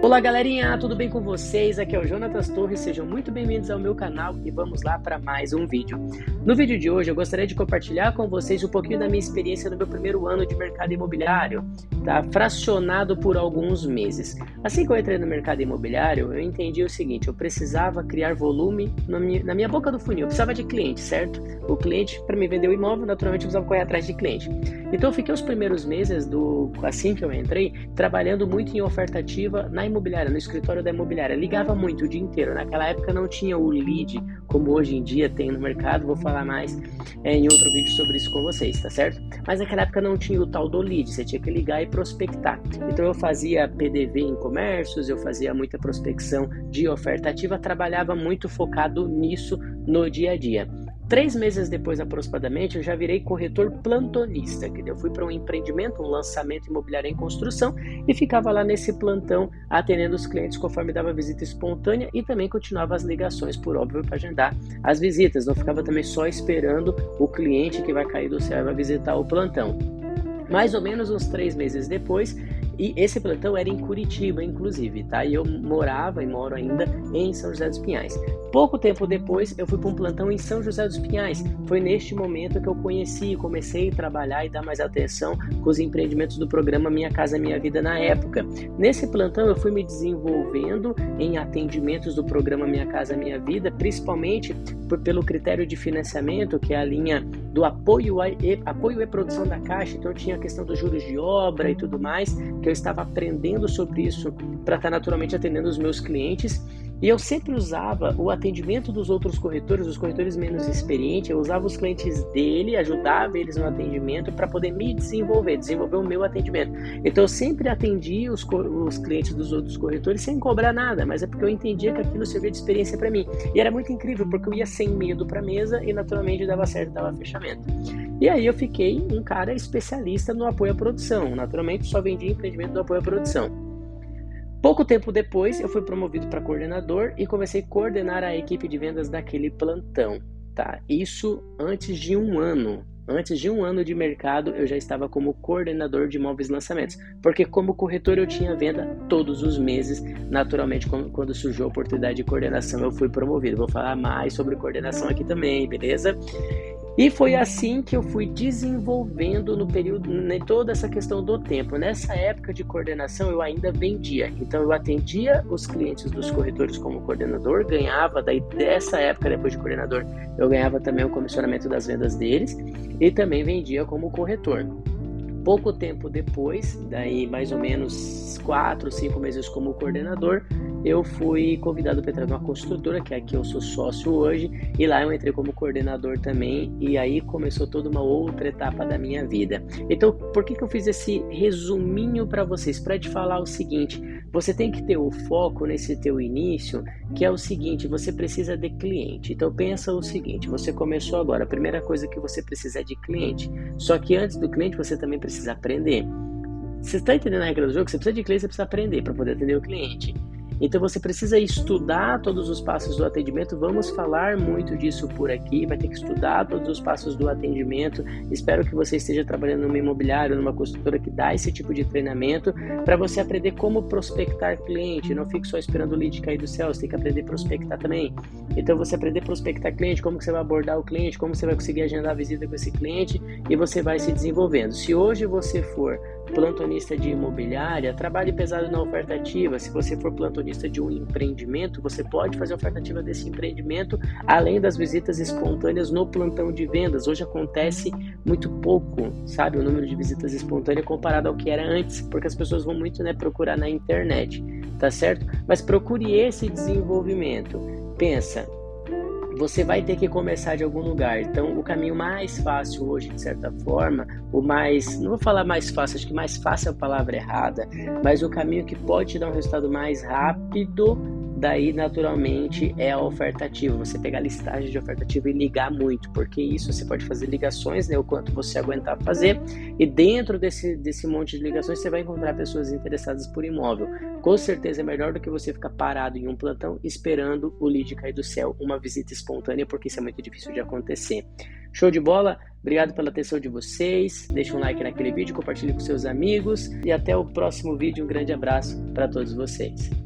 Olá galerinha, tudo bem com vocês? Aqui é o Jonatas Torres, sejam muito bem-vindos ao meu canal e vamos lá para mais um vídeo. No vídeo de hoje eu gostaria de compartilhar com vocês um pouquinho da minha experiência no meu primeiro ano de mercado imobiliário, tá? Fracionado por alguns meses. Assim que eu entrei no mercado imobiliário, eu entendi o seguinte: eu precisava criar volume na minha boca do funil, eu precisava de cliente, certo? O cliente, para me vender o imóvel, naturalmente eu precisava correr atrás de cliente. Então eu fiquei os primeiros meses, assim que eu entrei, trabalhando muito em oferta ativa na imobiliária, no escritório da imobiliária. Ligava muito o dia inteiro. Naquela época não tinha o lead, como hoje em dia tem no mercado. Vou falar mais em outro vídeo sobre isso com vocês, tá certo? Mas naquela época não tinha o tal do lead, você tinha que ligar e prospectar. Então eu fazia PDV em comércios, eu fazia muita prospecção de oferta ativa, trabalhava muito focado nisso no dia a dia. 3 meses depois, aproximadamente, eu já virei corretor plantonista, que eu fui para um empreendimento, um lançamento imobiliário em construção e ficava lá nesse plantão atendendo os clientes conforme dava visita espontânea e também continuava as ligações, por óbvio, para agendar as visitas. Não ficava também só esperando o cliente que vai cair do céu e vai visitar o plantão. Mais ou menos uns 3 meses depois, e esse plantão era em Curitiba, inclusive, tá? E eu morava e moro ainda em São José dos Pinhais. Pouco tempo depois, eu fui para um plantão em São José dos Pinhais. Foi neste momento que eu comecei a trabalhar e dar mais atenção com os empreendimentos do programa Minha Casa Minha Vida na época. Nesse plantão, eu fui me desenvolvendo em atendimentos do programa Minha Casa Minha Vida, principalmente pelo critério de financiamento, que é a linha do apoio e produção da Caixa. Então, eu tinha a questão dos juros de obra e tudo mais, que eu estava aprendendo sobre isso para estar naturalmente atendendo os meus clientes. E eu sempre usava o atendimento dos outros corretores, os corretores menos experientes, eu usava os clientes dele, ajudava eles no atendimento para poder me desenvolver o meu atendimento. Então eu sempre atendia os clientes dos outros corretores sem cobrar nada, mas é porque eu entendia que aquilo servia de experiência para mim. E era muito incrível, porque eu ia sem medo para a mesa e naturalmente dava certo, dava fechamento. E aí eu fiquei um cara especialista no apoio à produção, naturalmente só vendia empreendimento do apoio à produção. Pouco tempo depois, eu fui promovido para coordenador e comecei a coordenar a equipe de vendas daquele plantão, tá? Isso antes de um ano. Antes de um ano de mercado, eu já estava como coordenador de imóveis lançamentos, porque como corretor eu tinha venda todos os meses. Naturalmente, quando surgiu a oportunidade de coordenação, eu fui promovido. Vou falar mais sobre coordenação aqui também, beleza? E foi assim que eu fui desenvolvendo no período, toda essa questão do tempo. Nessa época de coordenação eu ainda vendia, então eu atendia os clientes dos corretores como coordenador, ganhava, daí dessa época depois de coordenador eu ganhava também o comissionamento das vendas deles e também vendia como corretor. Pouco tempo depois, daí mais ou menos 4, 5 meses como coordenador, eu fui convidado para entrar numa construtora, que é a que eu sou sócio hoje, e lá eu entrei como coordenador também, e aí começou toda uma outra etapa da minha vida. Então, por que eu fiz esse resuminho para vocês? Para te falar o seguinte: você tem que ter o foco nesse teu início, que é o seguinte: você precisa de cliente. Então pensa o seguinte: você começou agora, a primeira coisa que você precisa é de cliente, só que antes do cliente você também precisa aprender. Você está entendendo a regra do jogo? Você precisa de cliente, você precisa aprender para poder atender o cliente. Então você precisa estudar todos os passos do atendimento. Vamos falar muito disso por aqui. Vai ter que estudar todos os passos do atendimento. Espero que você esteja trabalhando numa imobiliária, numa construtora que dá esse tipo de treinamento para você aprender como prospectar cliente. Não fique só esperando o lead cair do céu, você tem que aprender a prospectar também. Então você aprender a prospectar cliente, como que você vai abordar o cliente, como você vai conseguir agendar a visita com esse cliente, e você vai se desenvolvendo. Se hoje você for plantonista de imobiliária, trabalhe pesado na oferta ativa. Se você for plantonista de um empreendimento, você pode fazer a oferta ativa desse empreendimento, além das visitas espontâneas no plantão de vendas. Hoje acontece muito pouco, sabe, o número de visitas espontâneas comparado ao que era antes, porque as pessoas vão muito, procurar na internet, tá certo? Mas procure esse desenvolvimento. Pensa, você vai ter que começar de algum lugar. Então, o caminho mais fácil hoje, de certa forma, não vou falar mais fácil, acho que mais fácil é a palavra errada, mas o caminho que pode te dar um resultado mais rápido daí naturalmente é a oferta ativa, você pegar a listagem de oferta ativa e ligar muito, porque isso você pode fazer ligações, né, o quanto você aguentar fazer, e dentro desse monte de ligações você vai encontrar pessoas interessadas por imóvel. Com certeza é melhor do que você ficar parado em um plantão esperando o lead cair do céu, uma visita espontânea, porque isso é muito difícil de acontecer. Show de bola? Obrigado pela atenção de vocês, deixa um like naquele vídeo, compartilhe com seus amigos e até o próximo vídeo. Um grande abraço para todos vocês.